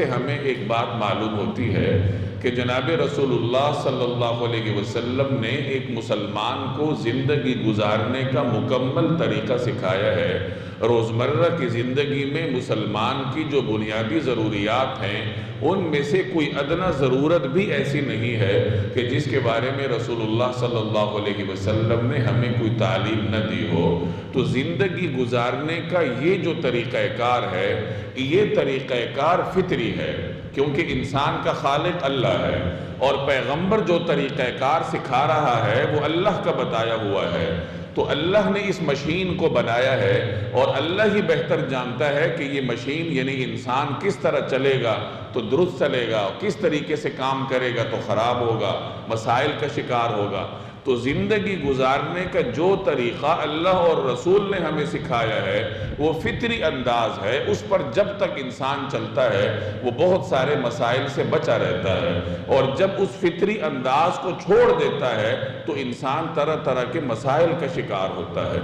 ہمیں ایک بات معلوم ہوتی ہے کہ جناب رسول اللہ صلی اللہ علیہ وسلم نے ایک مسلمان کو زندگی گزارنے کا مکمل طریقہ سکھایا ہے۔ روزمرہ کی زندگی میں مسلمان کی جو بنیادی ضروریات ہیں ان میں سے کوئی ادنی ضرورت بھی ایسی نہیں ہے کہ جس کے بارے میں رسول اللہ صلی اللہ علیہ وسلم نے ہمیں کوئی تعلیم نہ دی ہو۔ تو زندگی گزارنے کا یہ جو طریقہ کار ہے، یہ طریقہ کار فطری ہے، کیونکہ انسان کا خالق اللہ ہے اور پیغمبر جو طریقہ کار سکھا رہا ہے وہ اللہ کا بتایا ہوا ہے۔ تو اللہ نے اس مشین کو بنایا ہے اور اللہ ہی بہتر جانتا ہے کہ یہ مشین یعنی انسان کس طرح چلے گا تو درست چلے گا، کس طریقے سے کام کرے گا تو خراب ہوگا، مسائل کا شکار ہوگا۔ تو زندگی گزارنے کا جو طریقہ اللہ اور رسول نے ہمیں سکھایا ہے وہ فطری انداز ہے، اس پر جب تک انسان چلتا ہے وہ بہت سارے مسائل سے بچا رہتا ہے، اور جب اس فطری انداز کو چھوڑ دیتا ہے تو انسان طرح طرح کے مسائل کا شکار ہوتا ہے۔